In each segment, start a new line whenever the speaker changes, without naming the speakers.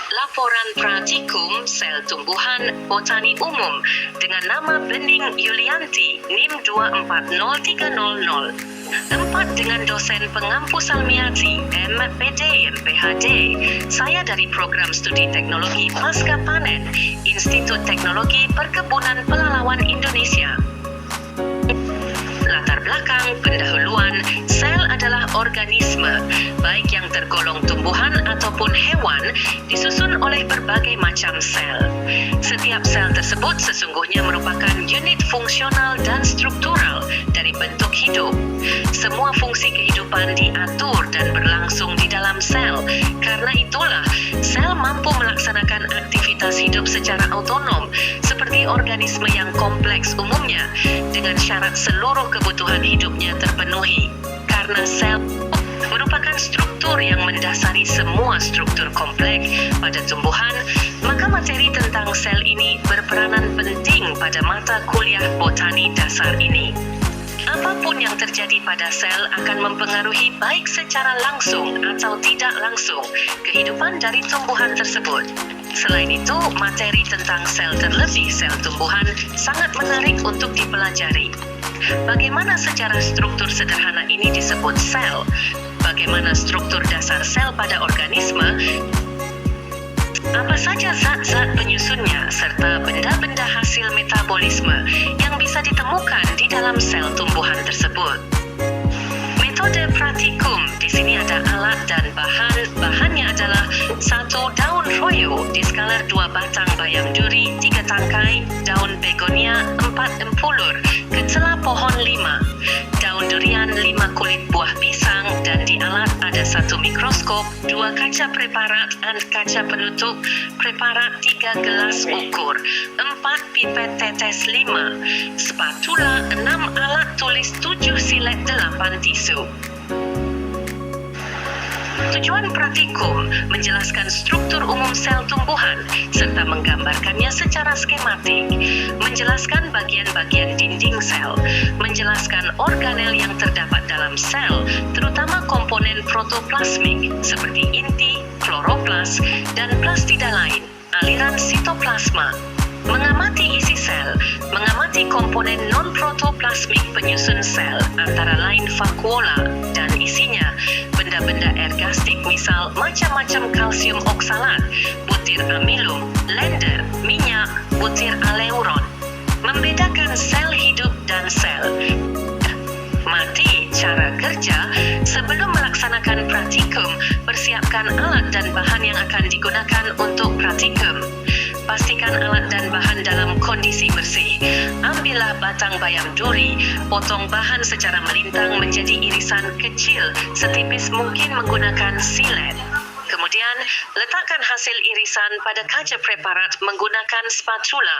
laporan praktikum sel tumbuhan botani umum dengan nama Bening Yulianti NIM 240300. 4 dengan dosen pengampu salmiati MPD MPhD. Saya dari Program Studi Teknologi Pasca Panen Institut Teknologi Perkebunan Pelalawan Indonesia. Latar belakang pendahuluan, sel adalah organisme, baik yang tergolong tumbuhan ataupun hewan, disusun oleh berbagai macam sel. Setiap sel tersebut sesungguhnya merupakan unit fungsional dan struktural dari bentuk hidup. Semua fungsi kehidupan diatur dan berlangsung di dalam sel. Karena itulah, sel mampu melaksanakan aktivitas hidup secara otonom, seperti organisme yang kompleks umumnya, dengan syarat seluruh kebutuhan hidupnya terpenuhi. Karena sel merupakan struktur yang mendasari semua struktur kompleks pada tumbuhan, maka materi tentang sel ini berperanan penting pada mata kuliah botani dasar ini. Apapun yang terjadi pada sel akan mempengaruhi baik secara langsung atau tidak langsung kehidupan dari tumbuhan tersebut. Selain itu, materi tentang sel terlebih sel tumbuhan sangat menarik untuk dipelajari. Bagaimana secara struktur sederhana ini disebut sel? Bagaimana struktur dasar sel pada organisme? Apa saja zat-zat penyusunnya serta benda-benda hasil metabolisme yang bisa ditemukan di dalam sel tumbuhan tersebut. Metode praktikum, di sini ada alat dan bahan. Bahannya adalah 1 daun royo, diskalar 2 batang bayam duri, 3 tangkai, daun begonia 4 empulur, kecela pohon 5, daun durian 5 kulit buah pisang, dan di alat ada 1 mikroskop, 2 kaca preparat dan kaca penutup preparat, 3 gelas ukur, 4 pipet tetes 5, spatula 6, alat tulis 7, silet 8 tisu. Tujuan praktikum menjelaskan struktur umum sel tumbuhan serta menggambarkannya secara skematik, menjelaskan bagian-bagian dinding sel, menjelaskan organel yang terdapat dalam sel, terutama komponen protoplasmik seperti inti, kloroplas, dan plastida lain, aliran sitoplasma, mengamati isi sel, mengamati komponen non-protoplasmik penyusun sel, antara lain vakuola dan isinya, benda-benda ergastik misal macam-macam kalsium oksalat, butir amilum, lender, minyak, butir aleuron, membedakan sel hidup dan sel mati. Cara kerja, sebelum melaksanakan praktikum, persiapkan alat dan bahan yang akan digunakan untuk praktikum. Pastikan alat dan bahan dalam kondisi bersih. Ambillah batang bayam duri, potong bahan secara melintang menjadi irisan kecil setipis mungkin menggunakan silet. Kemudian, letakkan hasil irisan pada kaca preparat menggunakan spatula.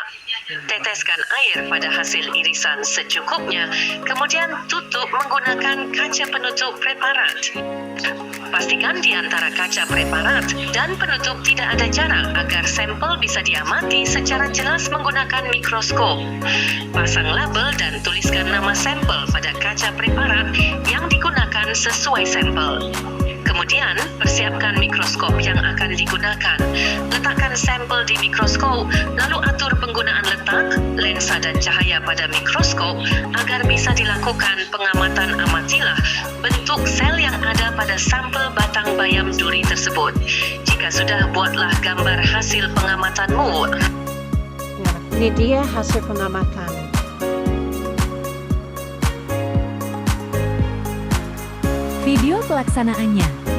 Teteskan air pada hasil irisan secukupnya, kemudian tutup menggunakan kaca penutup preparat. Pastikan di antara kaca preparat dan penutup tidak ada jarak agar sampel bisa diamati secara jelas menggunakan mikroskop. Pasang label dan tuliskan nama sampel pada kaca preparat yang digunakan sesuai sampel. Kemudian, persiapkan mikroskop yang akan digunakan. Letakkan sampel di mikroskop, lalu atur penggunaan letak, lensa dan cahaya pada mikroskop agar bisa dilakukan pengamatan. Amatilah bentuk sel yang ada pada sampel batang bayam duri tersebut. Jika sudah, buatlah gambar hasil pengamatanmu.
Nah, ini dia hasil pengamatan.
Video pelaksanaannya.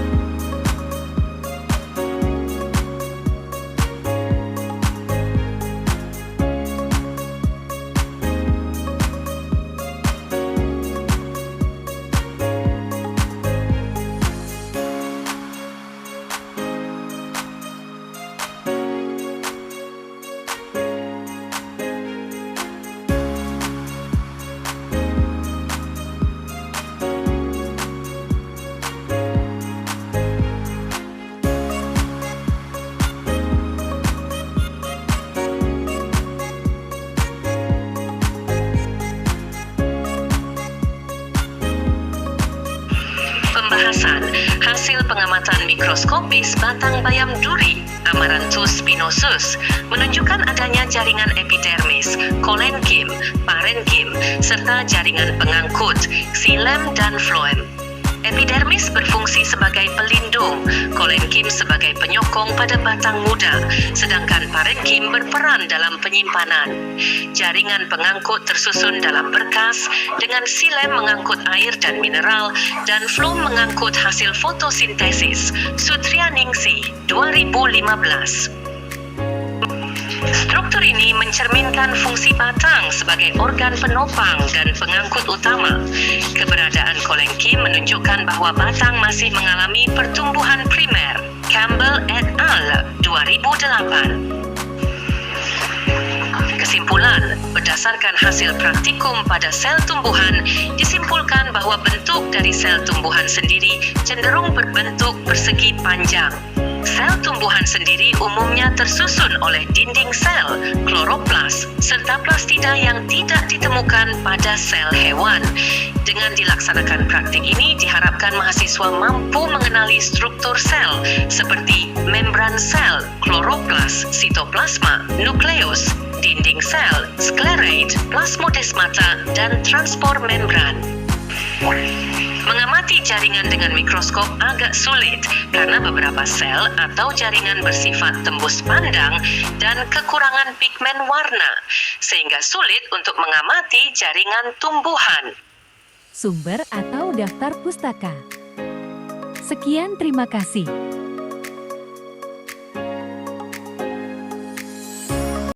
Hasil pengamatan mikroskopis batang bayam duri Amaranthus spinosus menunjukkan adanya jaringan epidermis, kolenkim, parenkim, serta jaringan pengangkut, xilem dan floem. Epidermis berfungsi sebagai pelindung, kolenkim sebagai penyokong pada batang muda, sedangkan parenkim berperan dalam penyimpanan. Jaringan pengangkut tersusun dalam berkas, dengan xilem mengangkut air dan mineral, dan floem mengangkut hasil fotosintesis. Sutrianingsih, 2015. Struktur ini mencerminkan fungsi batang sebagai organ penopang dan pengangkut utama. Keberadaan kolenkim menunjukkan bahwa batang masih mengalami pertumbuhan primer. Campbell et al. 2008. Kesimpulan, berdasarkan hasil praktikum pada sel tumbuhan, disimpulkan bahwa bentuk dari sel tumbuhan sendiri cenderung berbentuk persegi panjang. Sel tumbuhan sendiri umumnya tersusun oleh dinding sel, kloroplas, serta plastida yang tidak ditemukan pada sel hewan. Dengan dilaksanakan praktik ini, diharapkan mahasiswa mampu mengenali struktur sel seperti membran sel, kloroplas, sitoplasma, nukleus, dinding sel, sklerate, plasmodesmata, dan transport membran. Mengamati jaringan dengan mikroskop agak sulit karena beberapa sel atau jaringan bersifat tembus pandang dan kekurangan pigmen warna, sehingga sulit untuk mengamati jaringan tumbuhan.
Sumber atau daftar pustaka. Sekian, terima kasih.